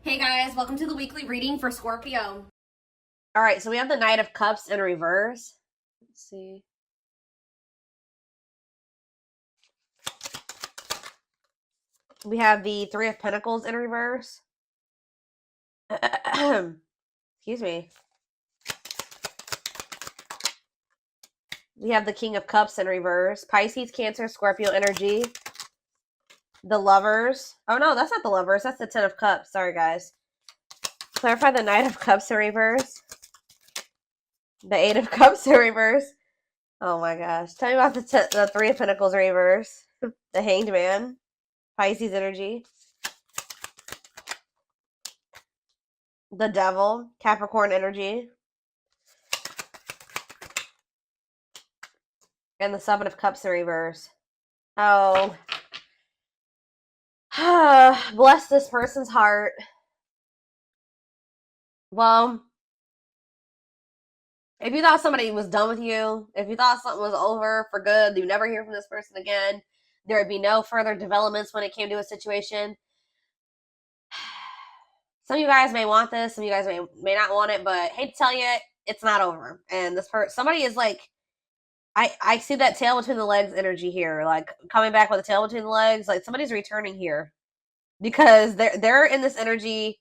Hey guys, welcome to the weekly reading for Scorpio. All right, so we have the Knight of Cups in reverse. Let's see. We have the Three of Pentacles in reverse. Excuse me. We have the King of Cups in reverse. Pisces, Cancer, Scorpio energy. The Lovers. Oh no, that's not the Lovers. That's the Ten of Cups. Sorry, guys. Clarify the Knight of Cups in reverse. The Eight of Cups in reverse. Oh my gosh. Tell me about the Three of Pentacles in reverse. The Hanged Man. Pisces energy. The Devil. Capricorn energy. And the Seven of Cups in reverse. Oh. Bless this person's heart. Well, if you thought somebody was done with you, if you thought something was over for good, you never hear from this person again, there would be no further developments when it came to a situation. Some of you guys may want this, some of you guys may not want it, but hate to tell you, it's not over. And this person, somebody is like, I see that tail between the legs energy here, like coming back with a tail between the legs, like somebody's returning here because they're in this energy.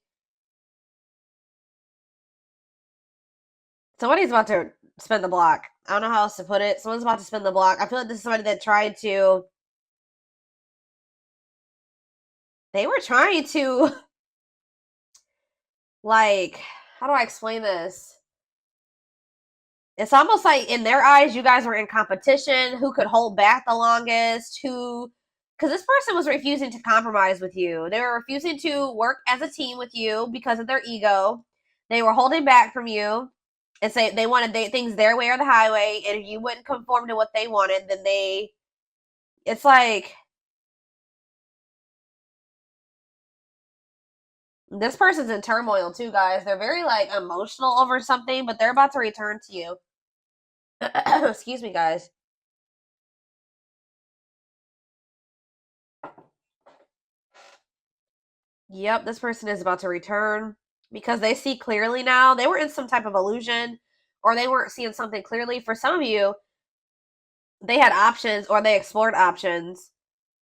Somebody's about to spin the block. I don't know how else to put it. Someone's about to spin the block. I feel like this is somebody that tried to. They were trying to. Like, how do I explain this? It's almost like in their eyes, you guys were in competition. Who could hold back the longest? Who. Because this person was refusing to compromise with you. They were refusing to work as a team with you because of their ego. They were holding back from you. And say they wanted things their way or the highway, and if you wouldn't conform to what they wanted, then it's like this person's in turmoil too, guys. They're very like emotional over something, but they're about to return to you. Excuse me, guys. Yep, this person is about to return because they see clearly now. They were in some type of illusion, or they weren't seeing something clearly. For some of you, they had options or they explored options,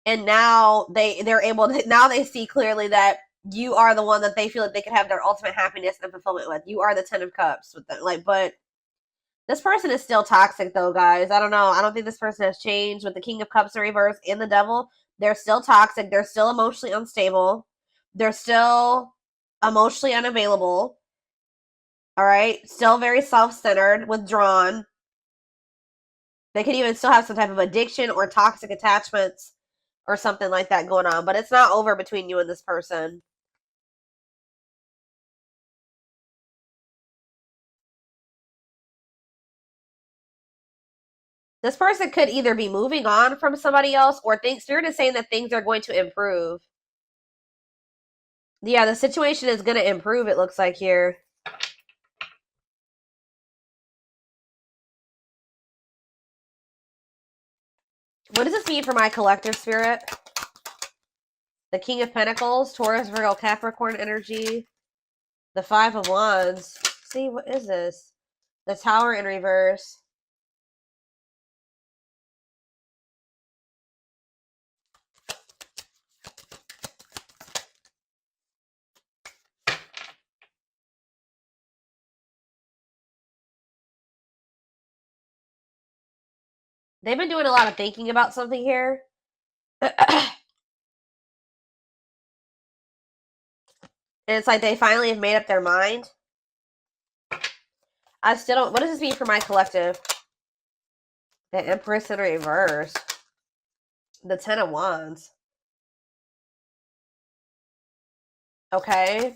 and now they're able to. Now they see clearly that you are the one that they feel like they could have their ultimate happiness and fulfillment with. You are the Ten of Cups with them. Like, but this person is still toxic though, guys. I don't know. I don't think this person has changed with the King of Cups in reverse and the Devil. They're still toxic. They're still emotionally unstable. They're still emotionally unavailable. All right. Still very self-centered, withdrawn. They could even still have some type of addiction or toxic attachments or something like that going on. But it's not over between you and this person. This person could either be moving on from somebody else or Spirit is saying that things are going to improve. Yeah, the situation is going to improve, it looks like here. What does this mean for my collective spirit? The King of Pentacles, Taurus, Virgo, Capricorn energy. The Five of Wands. See, what is this? The Tower in reverse. They've been doing a lot of thinking about something here. And it's like they finally have made up their mind. I still don't. What does this mean for my collective? The Empress in reverse. The Ten of Wands. Okay.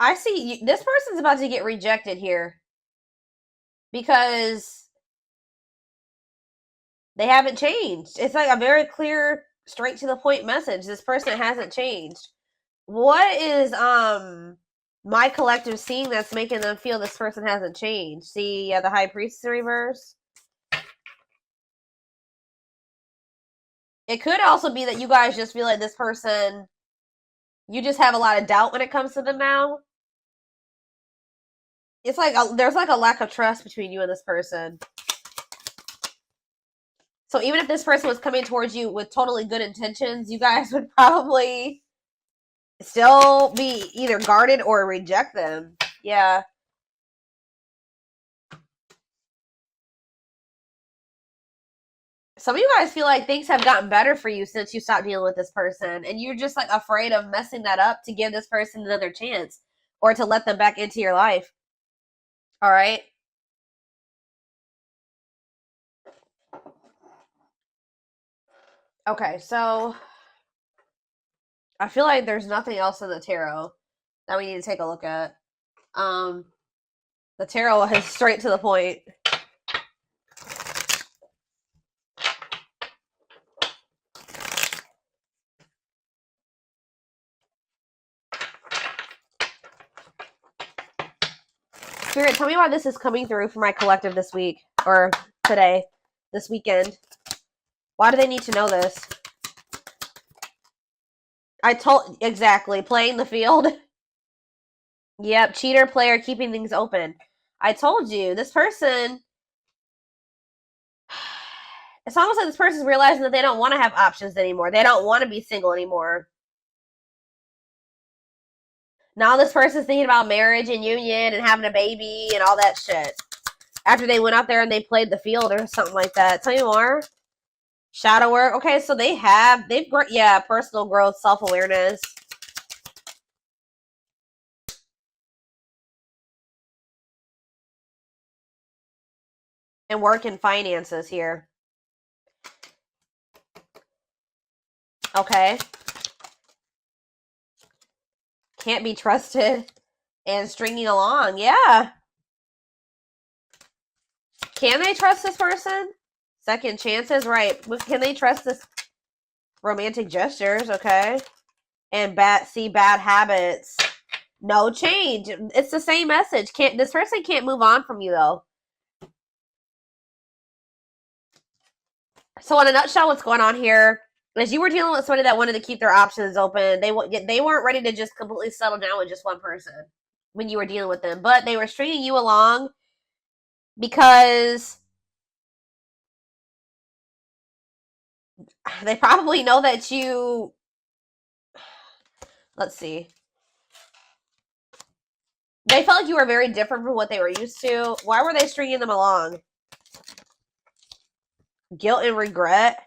I see this person's about to get rejected here because they haven't changed. It's like a very clear, straight to the point message. This person hasn't changed. What is my collective seeing that's making them feel this person hasn't changed? See, yeah, the High Priestess in reverse. It could also be that you guys just feel like this person, you just have a lot of doubt when it comes to them now. It's like there's like a lack of trust between you and this person. So even if this person was coming towards you with totally good intentions, you guys would probably still be either guarded or reject them. Yeah. Some of you guys feel like things have gotten better for you since you stopped dealing with this person, and you're just like afraid of messing that up to give this person another chance or to let them back into your life. All right. Okay, so I feel like there's nothing else in the tarot that we need to take a look at. The tarot is straight to the point. Spirit, tell me why this is coming through for my collective this week, or today, this weekend. Why do they need to know this? Exactly, playing the field. Yep, cheater player keeping things open. I told you, this person, it's almost like this person's realizing that they don't want to have options anymore. They don't want to be single anymore. Now this person's thinking about marriage and union and having a baby and all that shit. After they went out there and they played the field or something like that. Tell me more. Shadow work. Okay, so yeah, personal growth, self-awareness. And work and finances here. Okay. Can't be trusted. And stringing along. Yeah. Can they trust this person? Second chances, right. Can they trust this? Romantic gestures, okay. And bad habits. No change. It's the same message. This person can't move on from you, though. So in a nutshell, what's going on here is you were dealing with somebody that wanted to keep their options open. They weren't ready to just completely settle down with just one person when you were dealing with them. But they were stringing you along because they probably know that you... Let's see. They felt like you were very different from what they were used to. Why were they stringing them along? Guilt and regret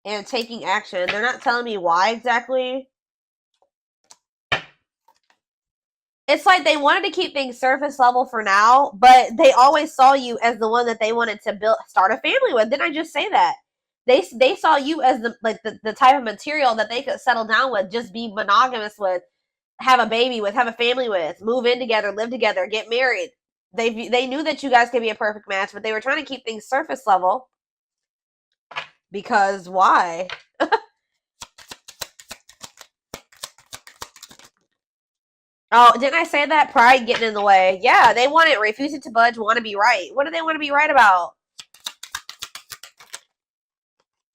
and taking action. They're not telling me why exactly. It's like they wanted to keep things surface level for now, but they always saw you as the one that they wanted to start a family with. Didn't I just say that? They saw you as the type of material that they could settle down with, just be monogamous with, have a baby with, have a family with, move in together, live together, get married. They knew that you guys could be a perfect match, but they were trying to keep things surface level. Because why? Oh, didn't I say that? Pride getting in the way. Yeah, they want it. Refusing to budge, want to be right. What do they want to be right about?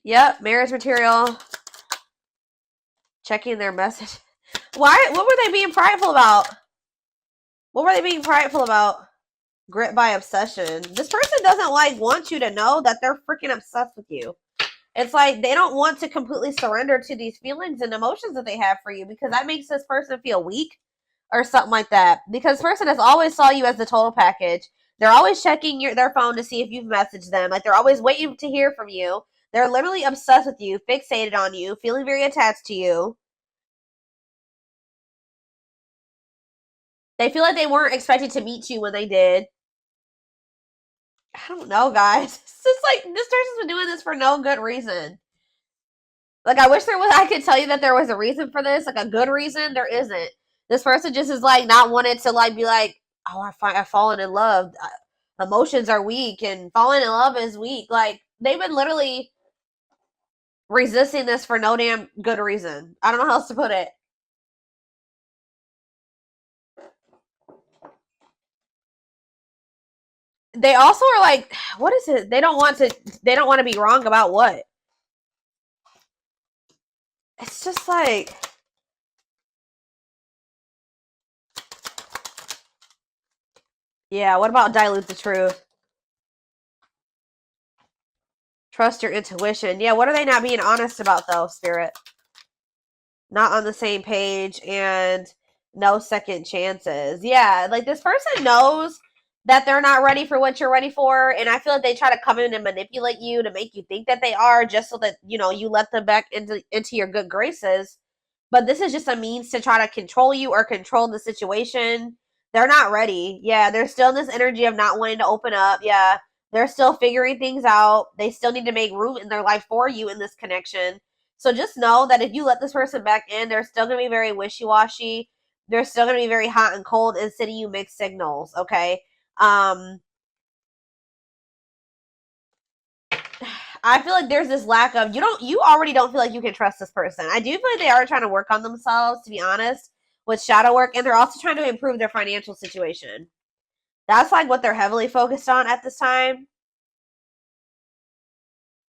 Yep, marriage material. Checking their message. Why? What were they being prideful about? What were they being prideful about? Grit by obsession. This person doesn't want you to know that they're freaking obsessed with you. It's like they don't want to completely surrender to these feelings and emotions that they have for you, because that makes this person feel weak or something like that. Because this person has always saw you as the total package. They're always checking their phone to see if you've messaged them. Like, they're always waiting to hear from you. They're literally obsessed with you, fixated on you, feeling very attached to you. They feel like they weren't expected to meet you when they did. I don't know, guys. It's just like, this person's been doing this for no good reason. Like, I wish I could tell you that there was a reason for this, like a good reason. There isn't. This person just is like not wanted to like be like, oh, I've fallen in love. Emotions are weak and falling in love is weak. Like, they've been literally resisting this for no damn good reason. I don't know how else to put it. they also are like, what is it? They don't want to be wrong about what? It's just like, yeah, what about dilute the truth? Trust your intuition. Yeah, what are they not being honest about though, Spirit? Not on the same page and no second chances. Yeah, like this person knows that they're not ready for what you're ready for, and I feel like they try to come in and manipulate you to make you think that they are, just so that, you know, you let them back into your good graces. But this is just a means to try to control you or control the situation. They're not ready. Yeah, they're still in this energy of not wanting to open up. Yeah, they're still figuring things out. They still need to make room in their life for you in this connection. So just know that if you let this person back in, they're still going to be very wishy-washy. They're still going to be very hot and cold and sending you mixed signals, okay? I feel like there's this lack of, you already don't feel like you can trust this person. I do feel like they are trying to work on themselves, to be honest, with shadow work, and they're also trying to improve their financial situation. That's like what they're heavily focused on at this time.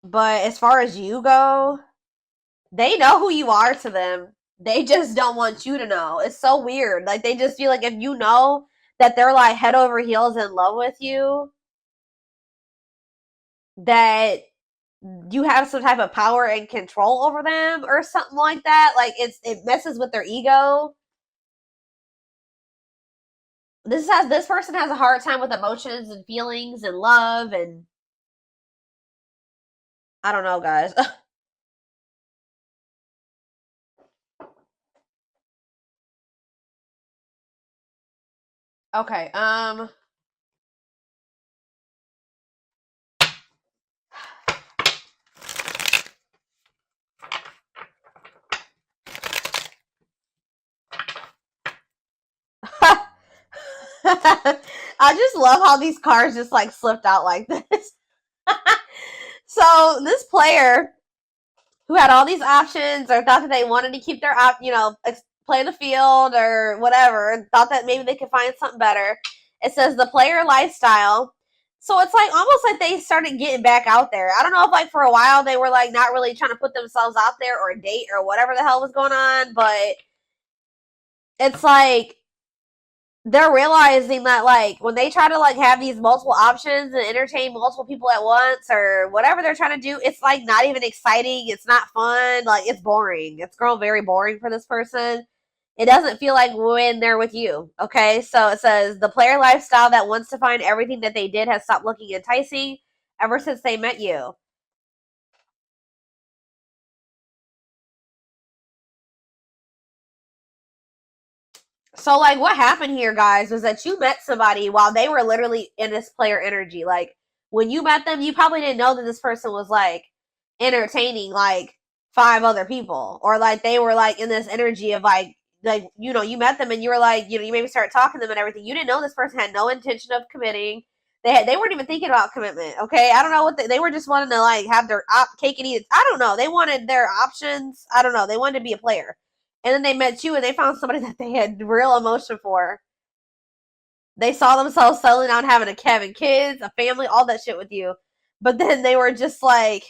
But as far as you go, they know who you are to them. They just don't want you to know. It's so weird. Like, they just feel like if you know that they're like head over heels in love with you, that you have some type of power and control over them or something like that. Like, it messes with their ego. This person has a hard time with emotions and feelings and love, and I don't know, guys. Okay, I just love how these cards just like slipped out like this. So this player who had all these options, or thought that they wanted to keep their play the field or whatever, and thought that maybe they could find something better. It says the player lifestyle. So it's like almost like they started getting back out there. I don't know if like for a while they were like not really trying to put themselves out there or date or whatever the hell was going on, but it's like they're realizing that like when they try to like have these multiple options and entertain multiple people at once or whatever they're trying to do, it's like not even exciting. It's not fun. Like, it's boring. It's grown very boring for this person. It doesn't feel like when they're with you. Okay, so it says the player lifestyle that wants to find everything that they did has stopped looking enticing ever since they met you. So, like, what happened here, guys, was that you met somebody while they were literally in this player energy. Like, when you met them, you probably didn't know that this person was, like, entertaining, like, 5 other people. Or, like, they were, like, in this energy of, like, you know, you met them and you were, like, you know, you maybe started talking to them and everything. You didn't know this person had no intention of committing. They weren't even thinking about commitment, okay? I don't know what they were just wanting to, like, have their cake and eat it. I don't know. They wanted their options. I don't know. They wanted to be a player. And then they met you and they found somebody that they had real emotion for. They saw themselves settling down, having having kids, a family, all that shit with you. But then they were just like,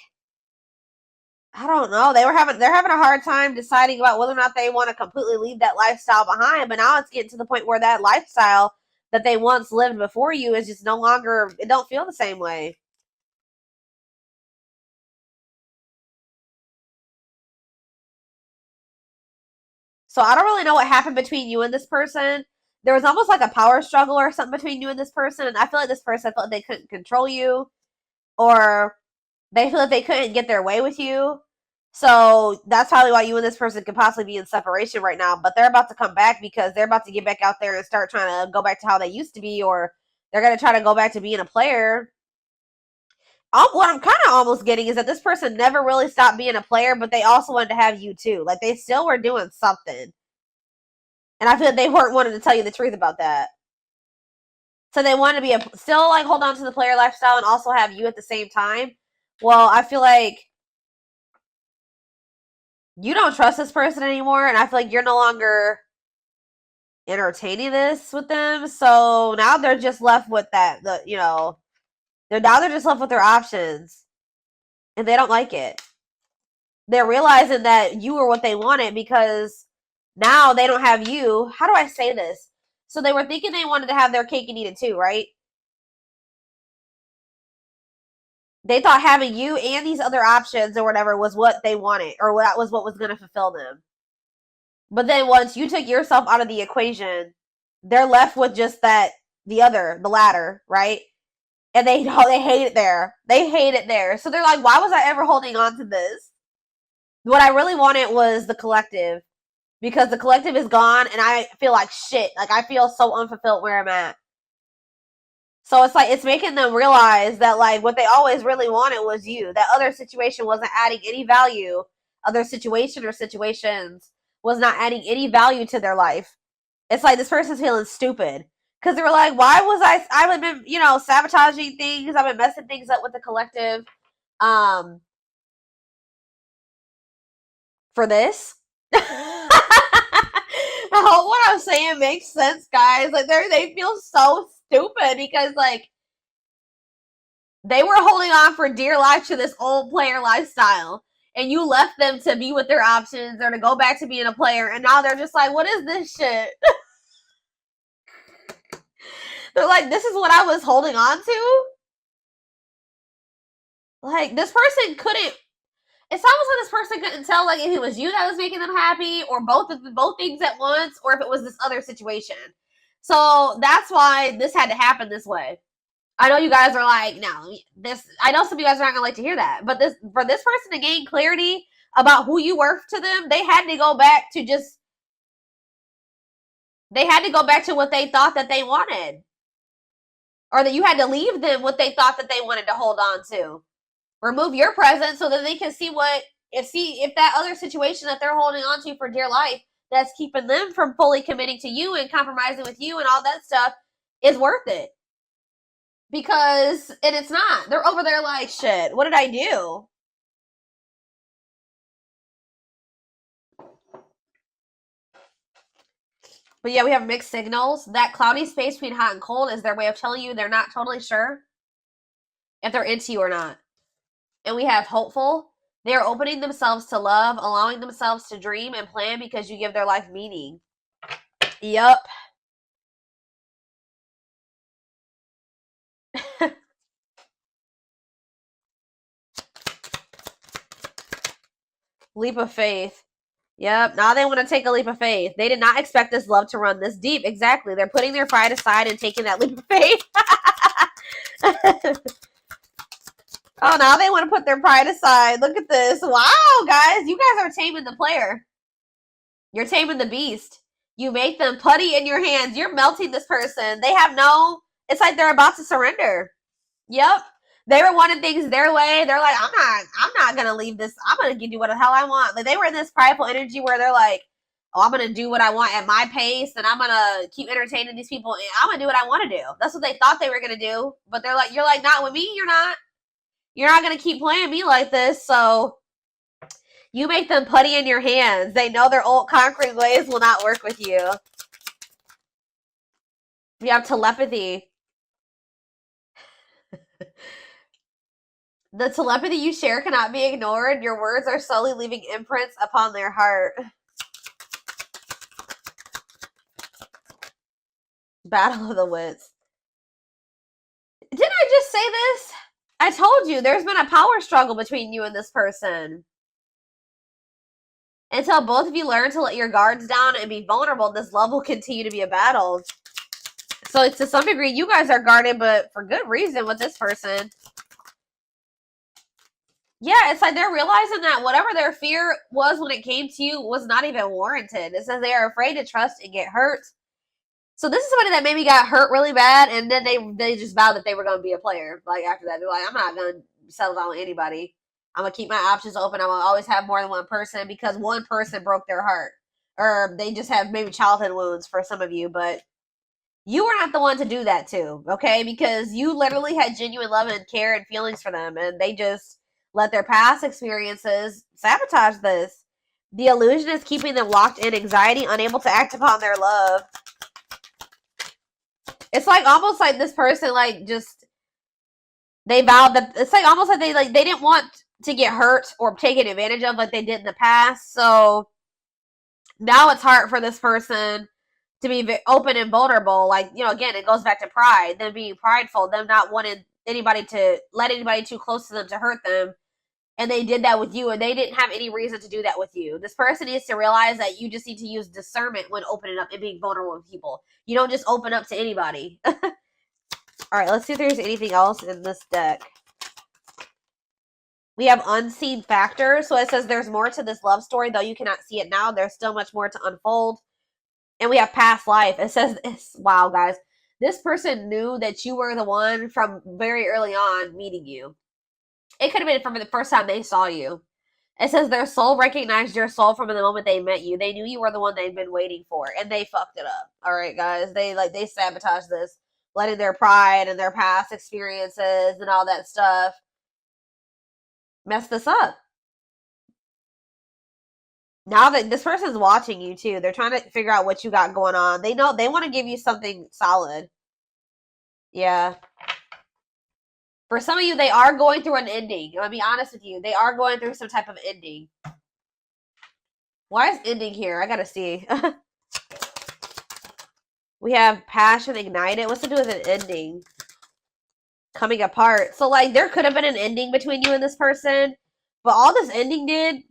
I don't know. They're having a hard time deciding about whether or not they want to completely leave that lifestyle behind. But now it's getting to the point where that lifestyle that they once lived before you is just no longer, it don't feel the same way. So I don't really know what happened between you and this person. There was almost like a power struggle or something between you and this person. And I feel like this person felt like they couldn't control you, or they feel like they couldn't get their way with you. So that's probably why you and this person could possibly be in separation right now. But they're about to come back because they're about to get back out there and start trying to go back to how they used to be, or they're going to try to go back to being a player. What I'm kind of almost getting is that this person never really stopped being a player, but they also wanted to have you too. Like, they still were doing something. And I feel like they weren't wanting to tell you the truth about that. So they want to be still like hold on to the player lifestyle and also have you at the same time. Well, I feel like you don't trust this person anymore, and I feel like you're no longer entertaining this with them. So now they're just left with that, They're just left with their options. And they don't like it. They're realizing that you were what they wanted because now they don't have you. How do I say this? So they were thinking they wanted to have their cake and eat it too, right? They thought having you and these other options or whatever was what they wanted, or that was what was going to fulfill them. But then once you took yourself out of the equation, they're left with just the latter, right? And they hate it there. They hate it there. So they're like, why was I ever holding on to this? What I really wanted was the collective, because the collective is gone and I feel like shit. Like, I feel so unfulfilled where I'm at. So it's like, it's making them realize that, like, what they always really wanted was you. That other situation wasn't adding any value. Other situation or situations was not adding any value to their life. It's like this person's feeling stupid. Because they were like, why was I've been, sabotaging things. I've been messing things up with the collective. For this. I hope what I'm saying makes sense, guys. Like, they feel so stupid because, like, they were holding on for dear life to this old player lifestyle, and you left them to be with their options or to go back to being a player, and now they're just like, what is this shit? They're like, this is what I was holding on to? Like, this person couldn't, it's almost like this person couldn't tell, like, if it was you that was making them happy, or both things at once, or if it was this other situation. So that's why this had to happen this way. I know you guys are like, no, I know some of you guys are not gonna like to hear that, but for this person to gain clarity about who you were to them, they had to go back to what they thought that they wanted, or that you had to leave them what they thought that they wanted to hold on to. Remove your presence so that they can see if that other situation that they're holding on to for dear life that's keeping them from fully committing to you and compromising with you and all that stuff is worth it. Because, and it's not. They're over there like, shit, what did I do? But yeah, we have mixed signals. That cloudy space between hot and cold is their way of telling you they're not totally sure if they're into you or not. And we have hopeful. They are opening themselves to love, allowing themselves to dream and plan because you give their life meaning. Yup. Leap of faith. Yep. Now they want to take a leap of faith. They did not expect this love to run this deep. Exactly. They're putting their pride aside and taking that leap of faith. Oh, now they want to put their pride aside. Look at this. Wow, guys. You guys are taming the player. You're taming the beast. You make them putty in your hands. You're melting this person. They have it's like they're about to surrender. Yep. They were wanting things their way. They're like, I'm not going to leave this. I'm going to give you what the hell I want. Like, they were in this prideful energy where they're like, oh, I'm going to do what I want at my pace, and I'm going to keep entertaining these people, and I'm going to do what I want to do. That's what they thought they were going to do. But they're like, you're like, not with me, you're not. You're not going to keep playing me like this, so you make them putty in your hands. They know their old concrete ways will not work with you. We have telepathy. The telepathy you share cannot be ignored. Your words are slowly leaving imprints upon their heart. Battle of the wits. Didn't I just say this? I told you, there's been a power struggle between you and this person. Until both of you learn to let your guards down and be vulnerable, this love will continue to be a battle. So to some degree, you guys are guarded, but for good reason with this person. Yeah, it's like they're realizing that whatever their fear was when it came to you was not even warranted. It says they are afraid to trust and get hurt. So this is somebody that maybe got hurt really bad, and then they just vowed that they were going to be a player. Like, after that, they're like, I'm not going to settle down with anybody. I'm going to keep my options open. I'm going to always have more than one person because one person broke their heart. Or they just have maybe childhood wounds for some of you, but you were not the one to do that to, okay? Because you literally had genuine love and care and feelings for them, and they just let their past experiences sabotage this. The illusion is keeping them locked in anxiety, unable to act upon their love. It's like almost like this person, like, just, They vowed that it's like almost like they didn't want to get hurt or taken advantage of like they did in the past. So now it's hard for this person to be open and vulnerable. Like, you know, again, it goes back to pride, them being prideful, them not wanting anybody to let anybody too close to them to hurt them. And they did that with you, and they didn't have any reason to do that with you. This person needs to realize that you just need to use discernment when opening up and being vulnerable with people. You don't just open up to anybody. All right, let's see if there's anything else in this deck. We have unseen factors. So it says there's more to this love story, though you cannot see it now. There's still much more to unfold. And we have past life. It says, wow, guys. This person knew that you were the one from very early on meeting you. It could have been from the first time they saw you. It says their soul recognized your soul from the moment they met you. They knew you were the one they'd been waiting for, and they fucked it up. All right, guys. They sabotaged this, letting their pride and their past experiences and all that stuff mess this up. Now that this person's watching you too, they're trying to figure out what you got going on. They know they want to give you something solid. Yeah. For some of you, they are going through an ending. I'll be honest with you. They are going through some type of ending. Why is ending here? I gotta see. We have passion ignited. What's to do with an ending? Coming apart. So, like, there could have been an ending between you and this person. But all this ending did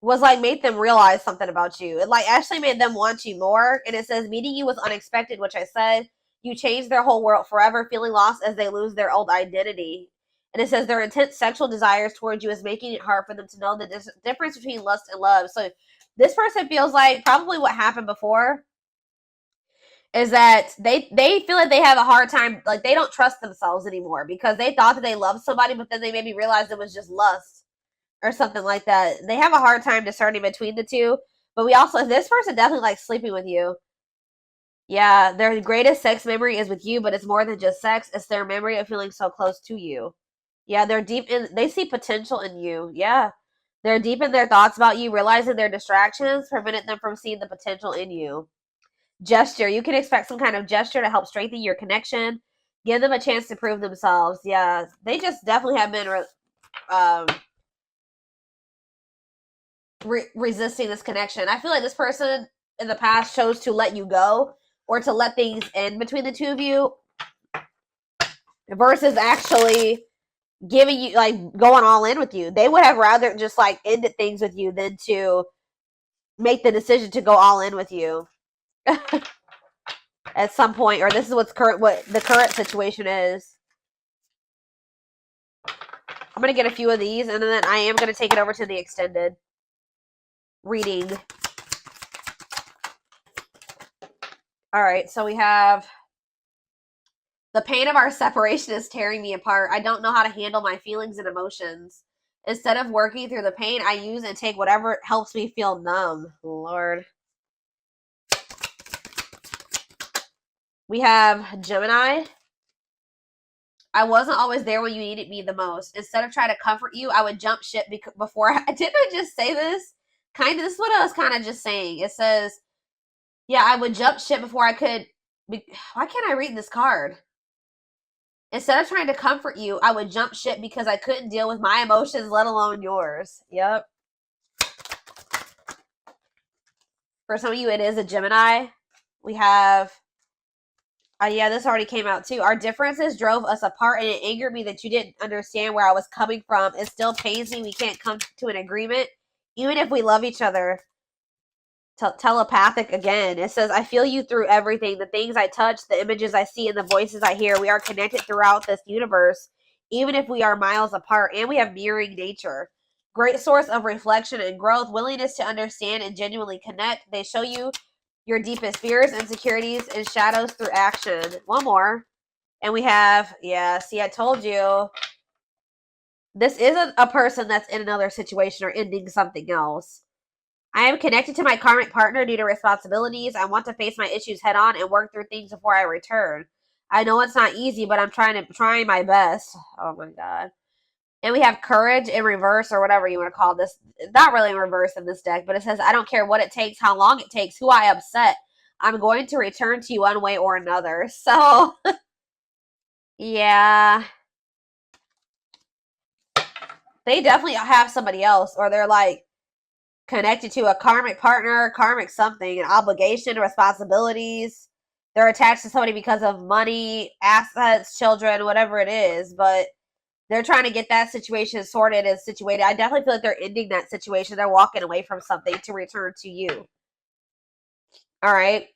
was, like, made them realize something about you. It, like, actually made them want you more. And it says, meeting you was unexpected, which I said. You changed their whole world forever, feeling lost as they lose their old identity. And it says their intense sexual desires towards you is making it hard for them to know the difference between lust and love. So this person feels like probably what happened before is that they feel like they have a hard time, like they don't trust themselves anymore because they thought that they loved somebody, but then they maybe realized it was just lust or something like that. They have a hard time discerning between the two. But we also, this person definitely likes sleeping with you. Yeah, their greatest sex memory is with you, but it's more than just sex. It's their memory of feeling so close to you. Yeah, they're deep in, they see potential in you. Yeah. They're deep in their thoughts about you, realizing their distractions prevented them from seeing the potential in you. Gesture. You can expect some kind of gesture to help strengthen your connection. Give them a chance to prove themselves. Yeah, they just definitely have been resisting this connection. I feel like this person in the past chose to let you go or to let things end between the two of you versus actually giving you, like, going all in with you. They would have rather just, like, ended things with you than to make the decision to go all in with you at some point, or this is what the current situation is. I'm going to get a few of these, and then I am going to take it over to the extended reading. All right, so we have the pain of our separation is tearing me apart. I don't know how to handle my feelings and emotions. Instead of working through the pain, I use and take whatever helps me feel numb. Lord. We have Gemini. I wasn't always there when you needed me the most. Instead of trying to comfort you, I would jump ship before didn't I just say this? This is what I was kind of just saying. It says, yeah, I would jump ship before I could. Why can't I read this card? Instead of trying to comfort you, I would jump ship because I couldn't deal with my emotions, let alone yours. Yep. For some of you, it is a Gemini. We have, yeah, this already came out too. Our differences drove us apart, and it angered me that you didn't understand where I was coming from. It still pains me we can't come to an agreement, even if we love each other. Telepathic again. It says, I feel you through everything. The things I touch, the images I see, and the voices I hear. We are connected throughout this universe, even if we are miles apart, and we have mirroring nature. Great source of reflection and growth, willingness to understand and genuinely connect. They show you your deepest fears, insecurities, and shadows through action. One more. And we have, yeah, see, I told you. This isn't a person that's in another situation or ending something else. I am connected to my karmic partner due to responsibilities. I want to face my issues head on and work through things before I return. I know it's not easy, but I'm trying my best. Oh my God. And we have courage in reverse, or whatever you want to call this. Not really in reverse in this deck, but it says, I don't care what it takes, how long it takes, who I upset. I'm going to return to you one way or another. So, yeah. they definitely have somebody else, or they're like connected to a karmic partner, karmic something, an obligation, responsibilities. They're attached to somebody because of money, assets, children, whatever it is, but they're trying to get that situation sorted and situated. I definitely feel like they're ending that situation. They're walking away from something to return to you. All right.